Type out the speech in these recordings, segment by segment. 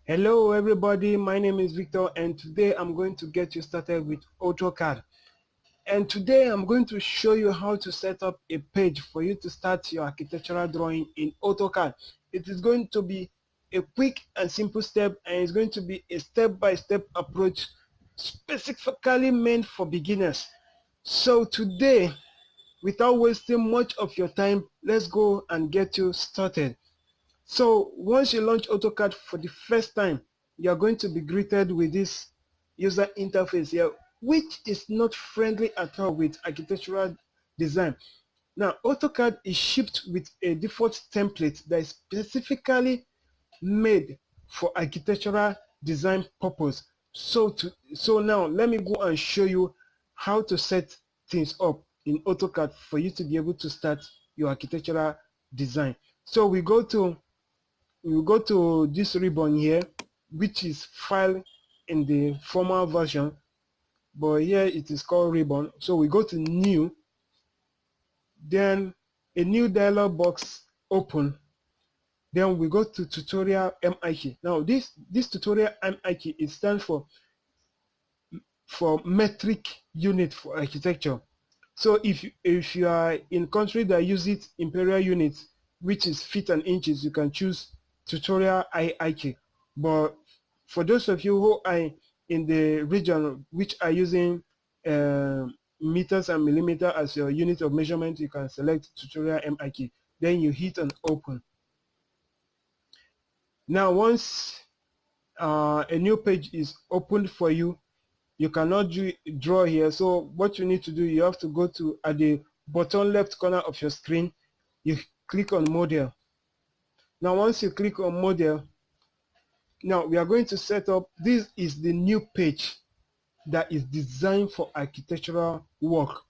Hello everybody, my name is Victor and today I'm going to get you started with AutoCAD. And today I'm going to show you how to set up a page for you to start your architectural drawing in AutoCAD. It is going to be a quick and simple step, and it's going to be a step-by-step approach specifically meant for beginners. So today, without wasting much of your time, let's go and get you started. So once you launch AutoCAD for the first time, you are going to be greeted with this user interface here, which is not friendly at all with architectural design. Now, AutoCAD is shipped with a default template that is specifically made for architectural design purpose. So now let me go and show you how to set things up in AutoCAD for you to be able to start your architectural design. So we go to this ribbon here, which is file in the formal version, but here it is called ribbon. So we go to new, then a new dialog box open, then we go to tutorial MIK. Now this tutorial MIK, it stands for metric unit for architecture. So if you are in country that use it imperial units, which is feet and inches, you can choose tutorial IIK. But for those of you who are in the region which are using meters and millimeter as your unit of measurement, you can select tutorial MIK. Then you hit on open. Now once a new page is opened for you, you cannot draw here. So what you need to do, you have to go to at the bottom left corner of your screen, you click on model. Now once you click on model, now we are going to set up, this is the new page that is designed for architectural work.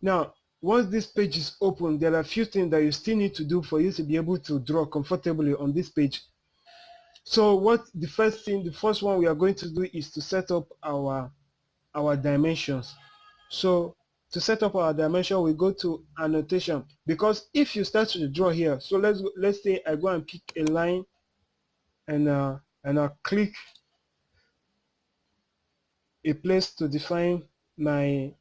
Now once this page is open, there are a few things that you still need to do for you to be able to draw comfortably on this page. So the first one we are going to do is to set up our dimensions. So to set up our dimension, we go to annotation, because if you start to draw here, so let's say I go and pick a line and I'll click a place to define my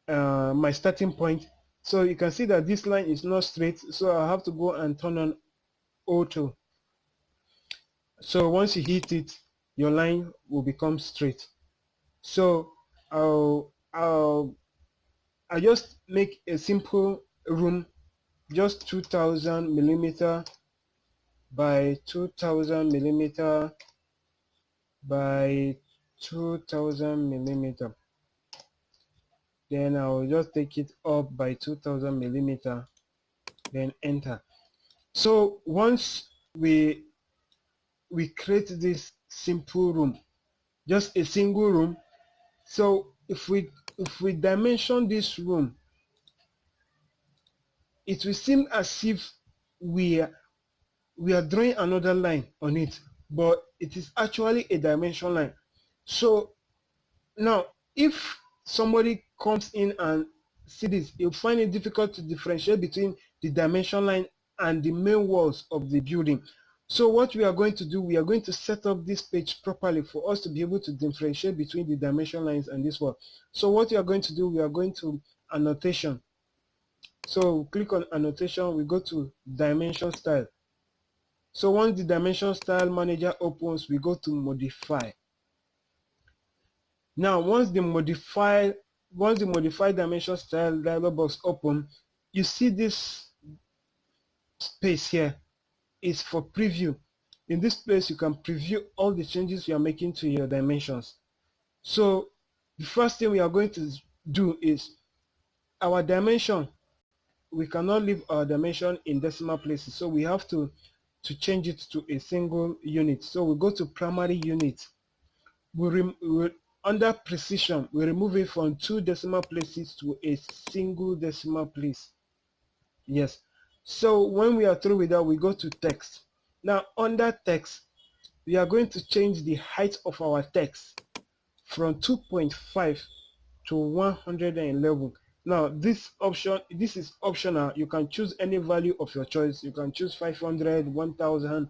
my starting point. So you can see that this line is not straight, so I have to go and turn on auto. So once you hit it, your line will become straight. So I just make a simple room, just 2000 millimeter by 2000 millimeter by 2000 millimeter. Then I'll just take it up by 2000 millimeter, then enter. So once we create this simple room, just a single room. So if we dimension this room, it will seem as if we are drawing another line on it, but it is actually a dimension line. So now if somebody comes in and see this, you'll find it difficult to differentiate between the dimension line and the main walls of the building. So what we are going to do, we are going to set up this page properly for us to be able to differentiate between the dimension lines and this one. So what we are going to do, we are going to annotation. So click on annotation, we go to dimension style. So once the dimension style manager opens, we go to modify. Now once the modify dimension style dialog box open, you see this space here is for preview. In this place, you can preview all the changes you are making to your dimensions. So the first thing we are going to do is our dimension. We cannot leave our dimension in decimal places, so we have to change it to a single unit. So we go to primary unit. Under precision, we remove it from 2 decimal places to a single decimal place. Yes. So when we are through with that, we go to text. Now under text, we are going to change the height of our text from 2.5 to 111. Now this is optional. You can choose any value of your choice. You can choose 500, 1000,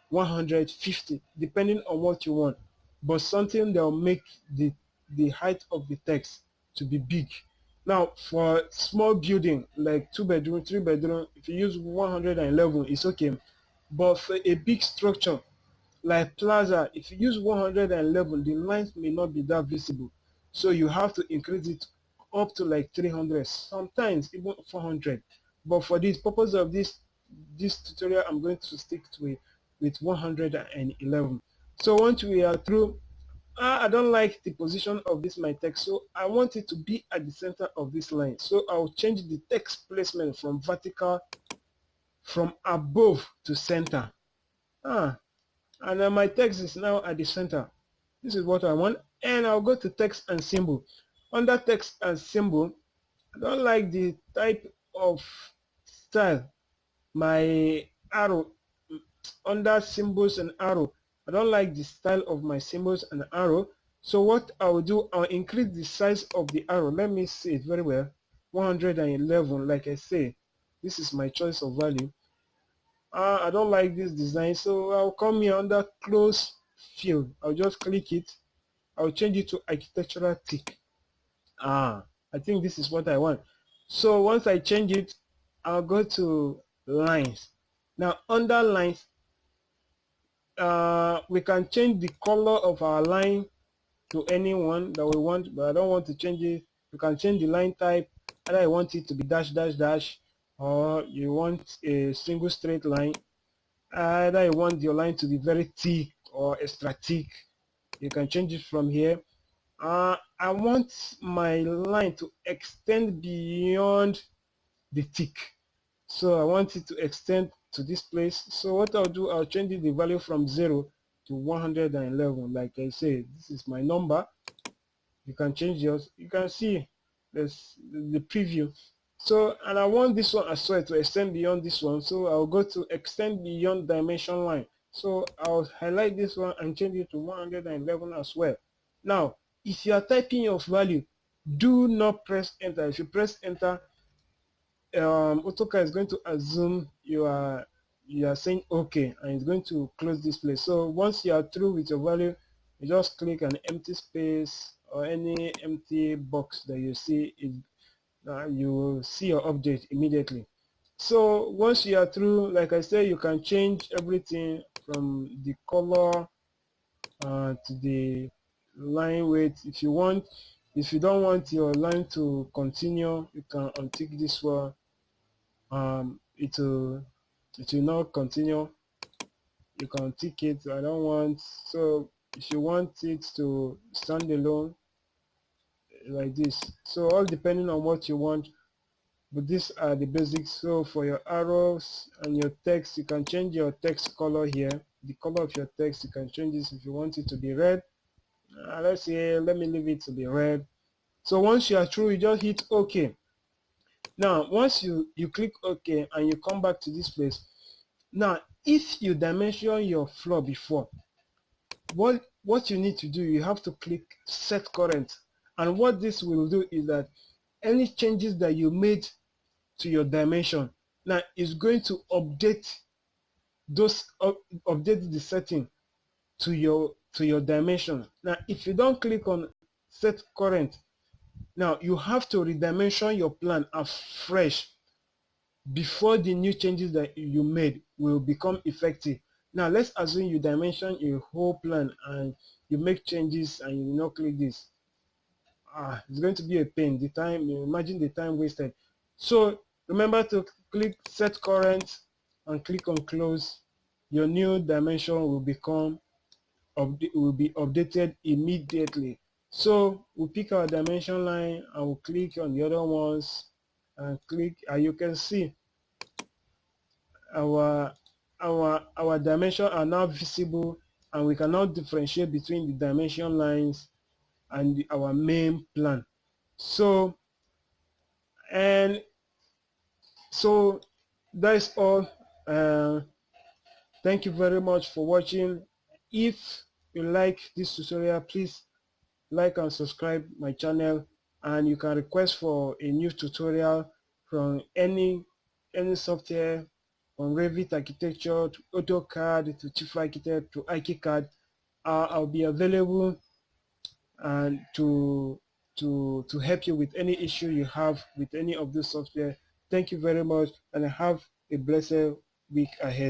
150, depending on what you want, but something that will make the height of the text to be big. Now for small building like 2 bedroom, 3 bedroom, if you use 111 it's okay, but for a big structure like plaza, if you use 111 the lines may not be that visible, so you have to increase it up to like 300, sometimes even 400. But for this purpose of this tutorial, I'm going to stick to it with 111. So once we are through, I don't like the position of this my text, so I want it to be at the center of this line. So I'll change the text placement from vertical, from above to center. And then my text is now at the center. This is what I want. And I'll go to text and symbol. Under text and symbol, I don't like the type of style my arrow under symbols and arrow. I don't like the style of my symbols and arrow. So what I'll do, I'll increase the size of the arrow. Let me see it very well. 111, like I say, this is my choice of value. I don't like this design, so I'll come here under close field. I'll just click it. I'll change it to architectural tick. I think this is what I want. So once I change it, I'll go to lines. Now under lines, we can change the color of our line to anyone that we want, but I don't want to change it. You can change the line type. Either I want it to be dash dash dash, or you want a single straight line. Either you want your line to be very thick or extra thick. You can change it from here. I want my line to extend beyond the thick, so I want it to extend to this place. So what I'll do, I'll change the value from 0 to 111. Like I said, this is my number. You can change yours. You can see this the preview. So, and I want this one as well to extend beyond this one, so I'll go to extend beyond dimension line. So I'll highlight this one and change it to 111 as well. Now if you are typing your value, do not press enter. If you press enter, AutoCAD is going to assume you are saying okay, and it's going to close this place. So once you are through with your value, you just click an empty space or any empty box that you see. You will see your update immediately. So once you are through, like I said, you can change everything from the color to the line weight if you want. If you don't want your line to continue, you can untick this one. It will not continue. You can tick it. I don't want. So if you want it to stand alone like this, so all depending on what you want, but these are the basics. So for your arrows and your text, you can change your text color here. The color of your text, you can change this if you want it to be red. Let's say, let me leave it to be red. So once you are through, you just hit OK. Now once you click OK and you come back to this place, now if you dimension your floor before, what you need to do, you have to click set current. And what this will do is that any changes that you made to your dimension, now is going to update update the setting to your dimension. Now if you don't click on set current, now you have to redimension your plan afresh before the new changes that you made will become effective. Now let's assume you dimension a whole plan and you make changes and you not click this. It's going to be a pain. The time, imagine the time wasted. So remember to click set current and click on close. Your new dimension will be updated immediately. So we'll pick our dimension line and we'll click on the other ones and click, and you can see our dimensions are now visible, and we can now differentiate between the dimension lines and our main plan. So that's all. Thank you very much for watching. If you like this tutorial, please like and subscribe my channel, and you can request for a new tutorial from any software on Revit architecture to AutoCAD to Chief Architect to AutoCAD, I'll be available and to help you with any issue you have with any of this software. Thank you very much, and have a blessed week ahead.